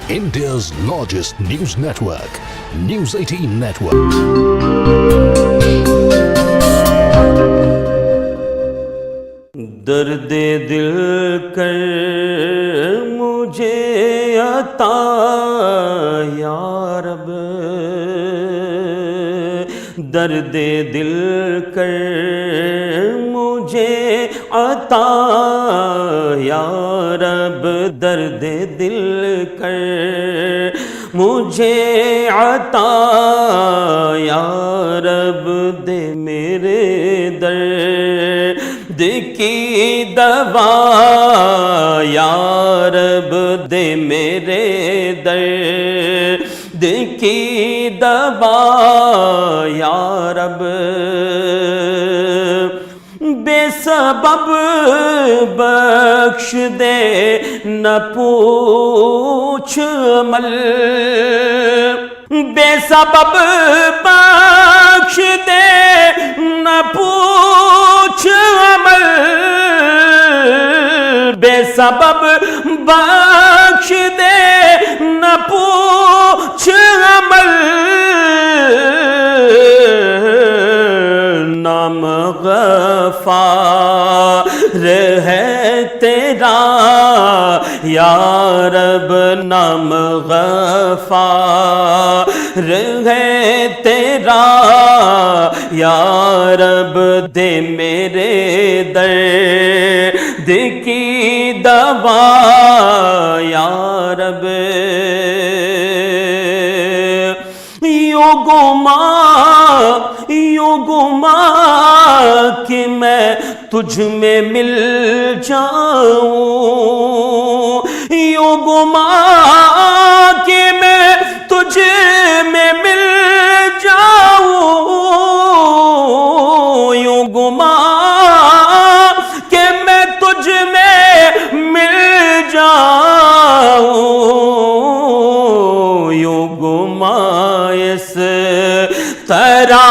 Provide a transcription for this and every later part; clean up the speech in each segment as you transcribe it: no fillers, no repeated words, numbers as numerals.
India's largest news network, News 18 Network. درد دل کر مجھے عطا یا رب، درد دل کر مجھے عطا یا رب، درد دل کر مجھے عطا یا رب، دے میرے درد کی دوا یا رب، دے میرے درد کی دوا یا رب، بے سبب بخش دے نہ پوچھ عمل، بے سبب بخش دے نہ پوچھ عمل، بے سبب بخش دے نہ پوچھ عمل، نام غفار ہے تیرا یا رب، نام غفار ہے تیرا یا رب، دے میرے درد کی دوا یا رب، یوں گما کہ میں تجھ میں مل جاؤں، یوں گما کہ میں تجھ میں مل جاؤں، یوں گما کہ میں تجھ میں مل جاؤں، یوں گما اس طرح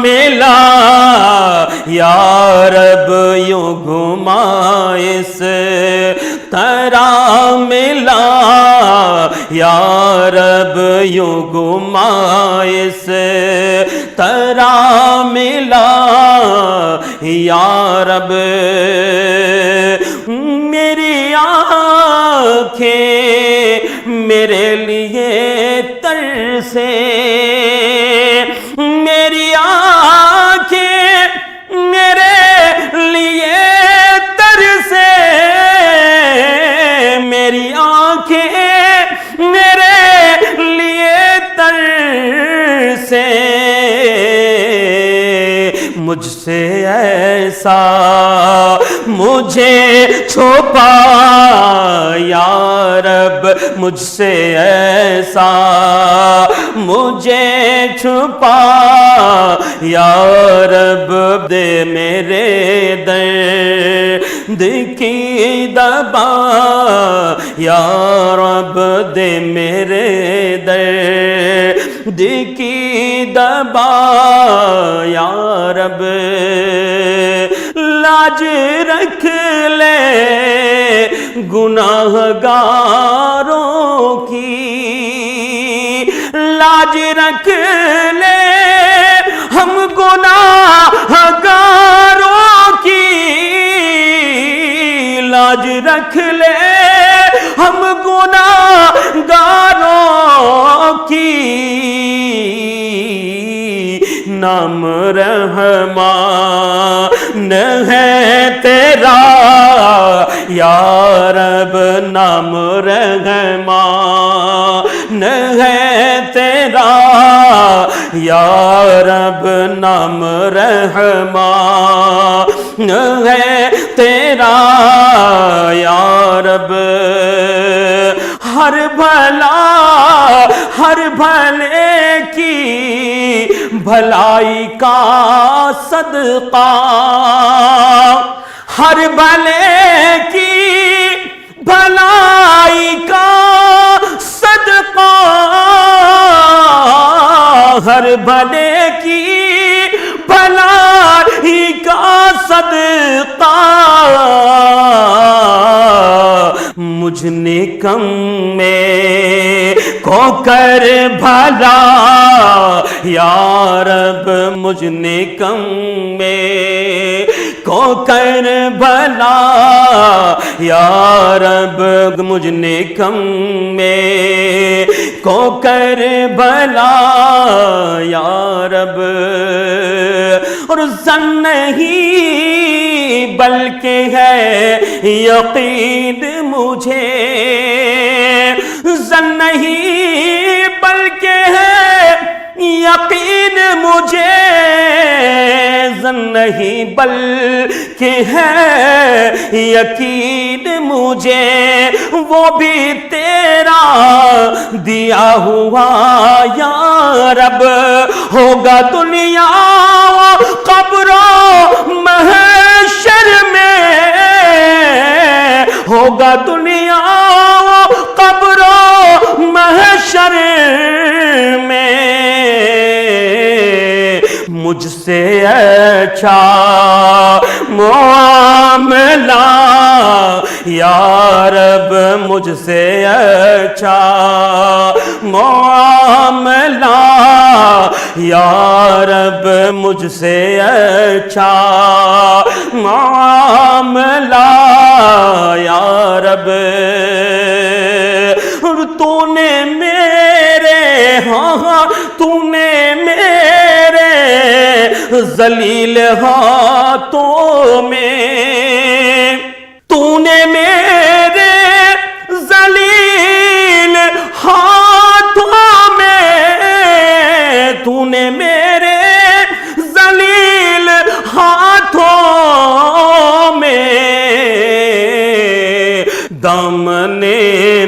ملا یا رب، یوں گما اس طرح ملا یا رب، یوں گما اس طرح ملا یا رب، میری آنکھیں میرے لیے ترسے، میری آنکھیں میرے لیے ترسے، میری آنکھیں میرے لیے ترسے، مجھ سے ایسا مجھے چھپا یا رب، مجھ سے ایسا مجھے چھپا یا رب، دے میرے درد کی دوا یا رب، دے میرے درد کی دوا یا رب، لاج رکھ لے گناہ گاروں کی، لاج رکھ لے ہم گناہ گاروں کی، لاج رکھ لے ہم گناہ گاروں کی، نام رحمان ہے تیرا یا رب، نام رحمان ہے تیرا یا رب، نام رحمان ہے تیرا یا رب، ہر بھلا ہر بھلے کی بھلائی کا صدقہ، ہر بھلے کی بھلائی کا صدقہ، ہر بھلے کی بھلائی کا صدقہ، مجھ نکم میں کو کر بھلا یا رب مجھ نکم میں کو کر بھلا یا رب مجھ نکم میں کو کر بھلا یا رب اور زن نہیں بلکہ ہے یقین مجھے زن نہیں بلکہ ہے یقین مجھے زن نہیں بلکہ ہے یقین مجھے وہ بھی تیرا دیا ہوا یا رب ہوگا دنیا قبر و محشر میں ہوگا دنیا قبر و محشر میں مجھ سے اچھا معاملہ یا رب مجھ سے اچھا معاملہ یا رب مجھ سے اچھا معاملہ یا رب اور تو نے میرے ہاں تو نے میرے ذلیل ہاتھوں میں تو نے میرے ذلیل ہاتھوں میں تو نے میرے ذلیل ہاتھوں میں دامن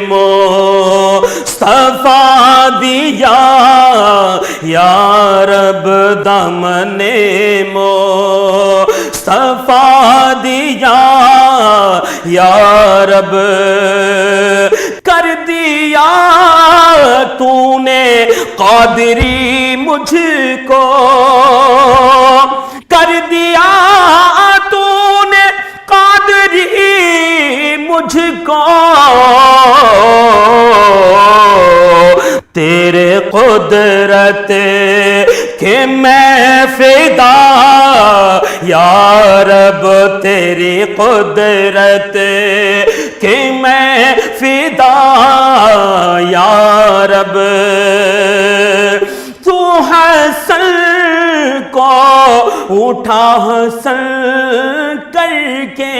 مصطفیٰ دیا یا رب دامن مصطفیٰ دیا یا رب کر دیا تو نے قادری مجھ کو کر دیا تو نے قادری مجھ کو تیرے قدرت کہ میں فدا یا رب تیری قدرت کہ میں فدا یا رب تو حسن کو اٹھا حسن کر کے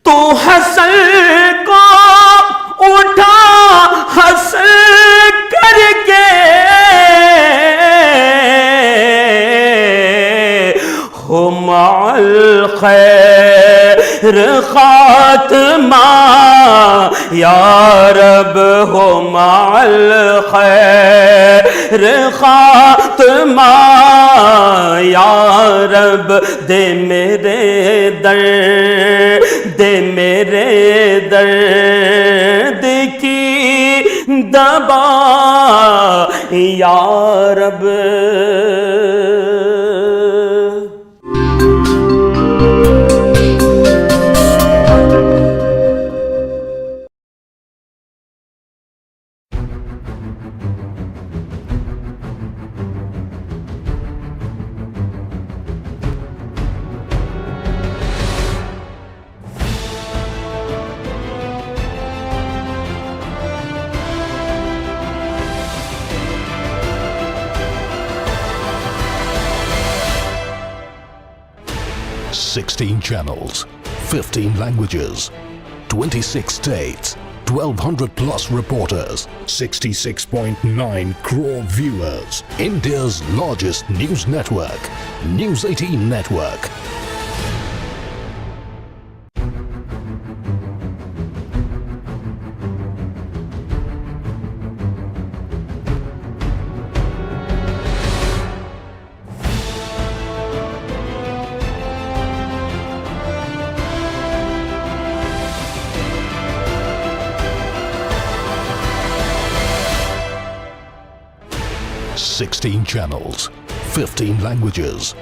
تو حسن کو اٹھا حسن کر کے ہو مع الخیر خاتمہ یا رب ہو مع الخیر خاتمہ یا رب دے میرے در دے میرے درد کی دبا یا رب Sixteen channels, 15 languages, 26 states, 1,200 plus reporters, 66.9 crore viewers. India's largest news network, News 18 Network. Sixteen channels, 15 languages,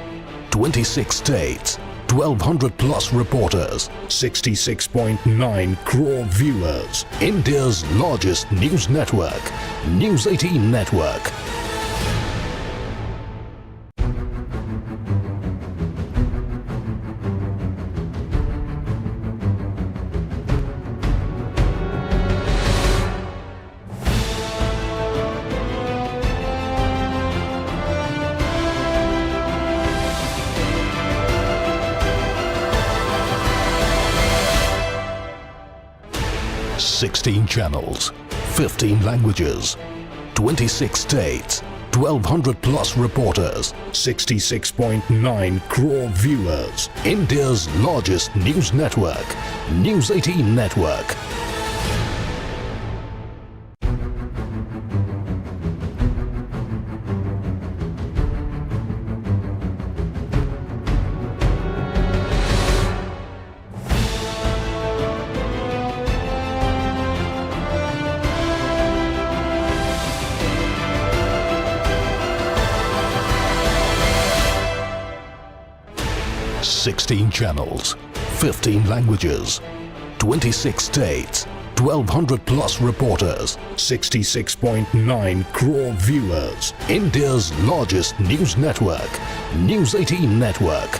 26 states, 1,200 plus reporters, 66.9 crore viewers. India's largest news network, News 18 Network. Sixteen channels, 15 languages, 26 states, 1,200 plus reporters, 66.9 crore viewers. India's largest news network, News 18 Network. Sixteen channels, 15 languages, 26 states, 1,200 plus reporters, 66.9 crore viewers. India's largest news network, News 18 Network.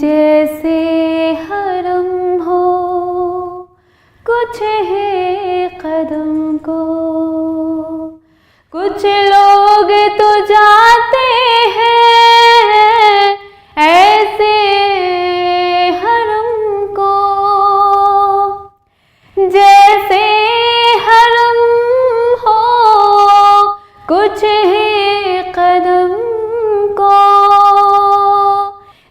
جیسے حرم ہو کچھ ہے قدم کو، کچھ لوگ تو جاتے ہیں ایسے حرم کو، جیسے حرم ہو کچھ ہے قدم کو،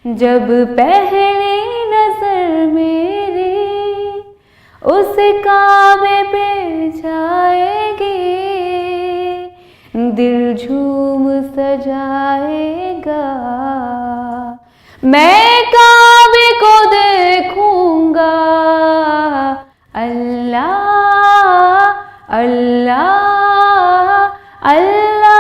جب پہلی نظر میری اس کعبے پہ جائے گی، دل جھوم سجائے گا، میں کعبے کو دیکھوں گا، اللہ اللہ اللہ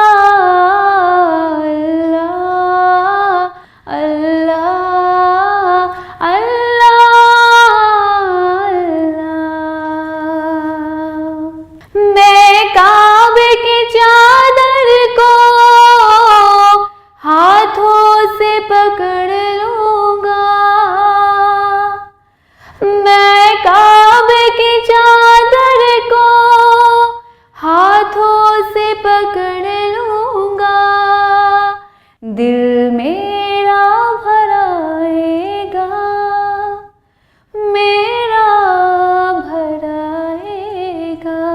پکڑ لوں گا، میں کعبے کی چادر کو ہاتھوں سے پکڑ لوں گا، دل میرا بھرائے گا، میرا بھرائے گا،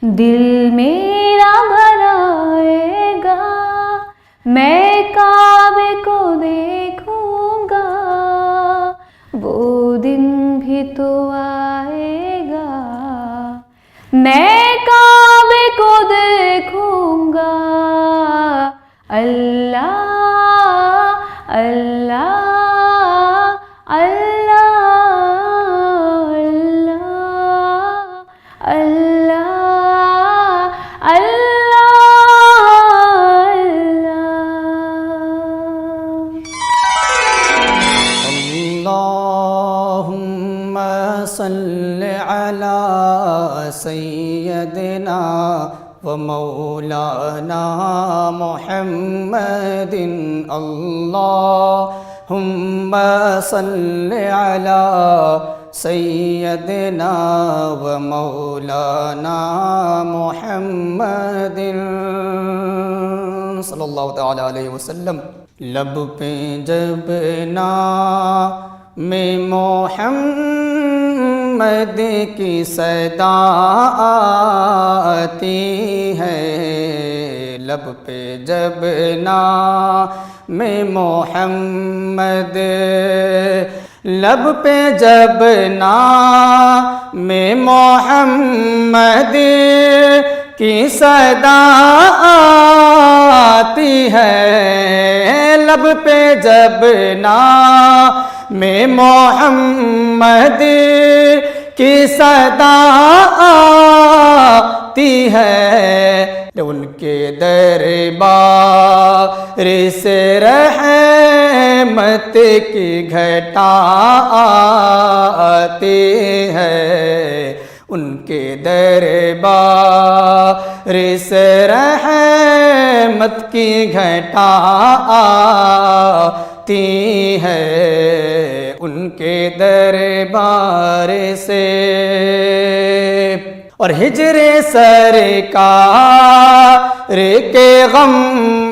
دل میرا بھرائے گا، میں کعبے کو دیکھوں گا، وہ دن بھی تو آئے گا، میں کعبے کو دیکھوں گا، اللہ اللہ اللہ اللہ اللہ اللہم صل علی سیدنا و مولانا محمد، اللہم صل علی سیدنا و مولانا محمد صلی اللہ تعالی علیہ وسلم۔ لب پہ جب نام محمد کی صدا آتی ہے، لب پہ جب نام محمد، لب پہ جب نام محمد کی صدا آتی ہے، لب پہ جب نام محمد کی صدا آتی ہے، ان کے دربار سے رحمت کی گھٹا آتی ہے، ان کے دربار سے رحمت کی گھٹا آتی ہے، ان کے دربار سے۔ اور ہجر سرکار کے غم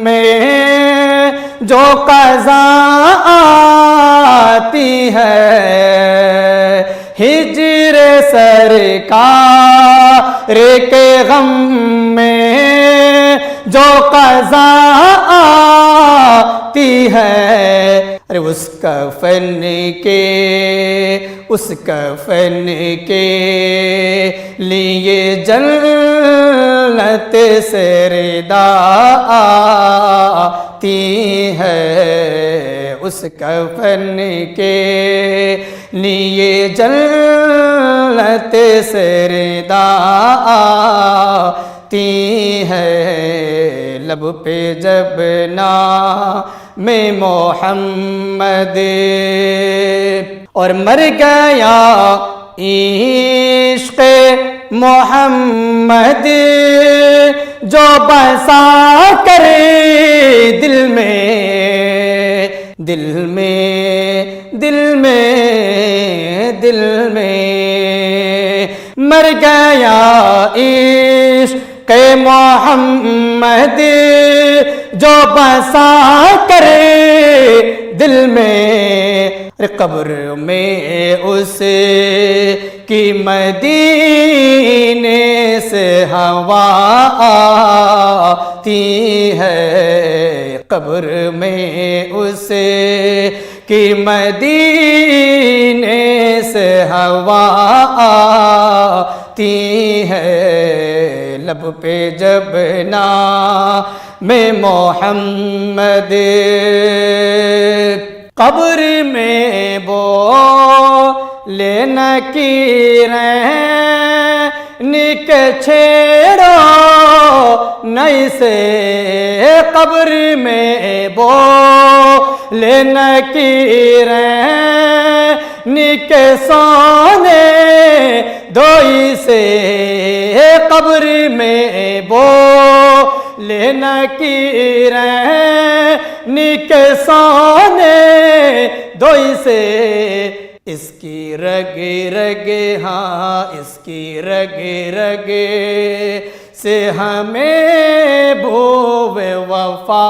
میں جو قضا آتی ہے، ہجر سرکار کے غم میں جو قضا آتی ہے، ارے اس کفن کے لیے جنت سے ردا آتی ہے، اس کفن کے لیے جنت سے ردا آتی ہے، لب پہ جب نام محمد اور مر گیا عشق محمد جو بسا کرے دل دل میں دل میں دل میں مر گیا عشق محمد جو بسا کرے دل میں قبر میں اس کی مدینے سے ہوا آتی ہے قبر میں اس کی مدینے سے ہوا آتی ہے لب پہ جب نام محمد قبر میں بولے نکیریں نک چھیڑو نئی سے قبر میں بولے نکیریں نک سونے دوئی سے قبر میں بولے نکیریں نک سونے دوئی سے اس کی رگ رگ ہاں اس کی رگ رگ سے ہمیں بو وفا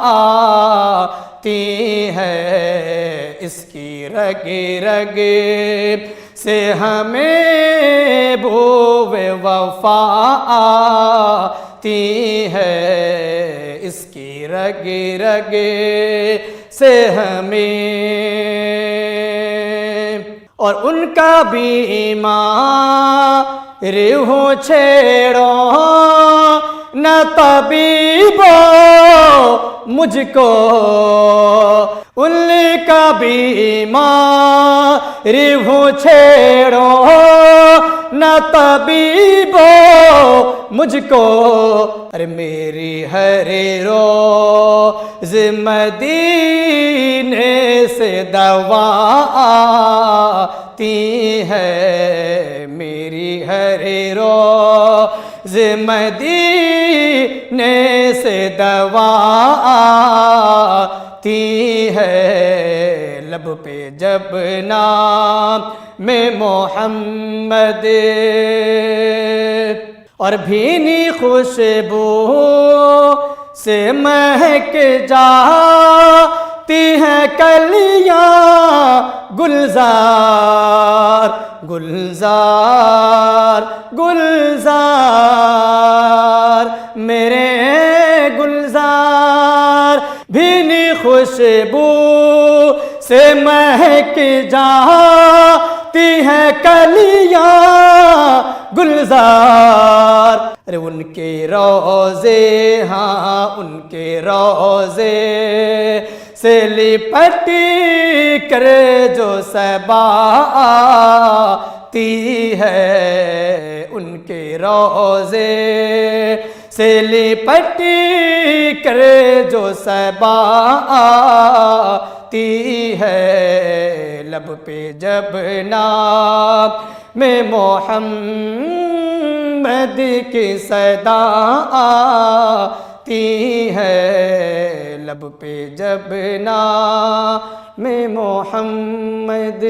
آتی ہے اس کی رگ رگ سے ہمیں بو وفا آتی ہے اس کی رگ رگ سے ہمیں اور ان کا بھی ایمان ریہو چھیڑو نہ طبیبو مجھ کو ان کا بھی ایمان ریہو چھیڑو نہ طبیبو مجھ کو ارے میری ہر روز مدینے سے دوا آتی ہے میری ہر روز مدینے سے دوا آتی ہے لب پہ جب نام میں محمد اور بھینی خوشبو سے مہک جاتی ہیں کلیاں گلزار گلزار گلزار میرے گلزار بھینی خوشبو سے مہک جاتی ہیں کلیاں گلزار ارے ان کے روزے ہاں ان کے روزے سے لپٹی کر جو صبا آتی ہے ان کے روزے سے لپٹی کر جو صبا آتی ہے لب پہ جب نام میں محمد کی صدا آتی ہے لب پہ جب نام میں محمد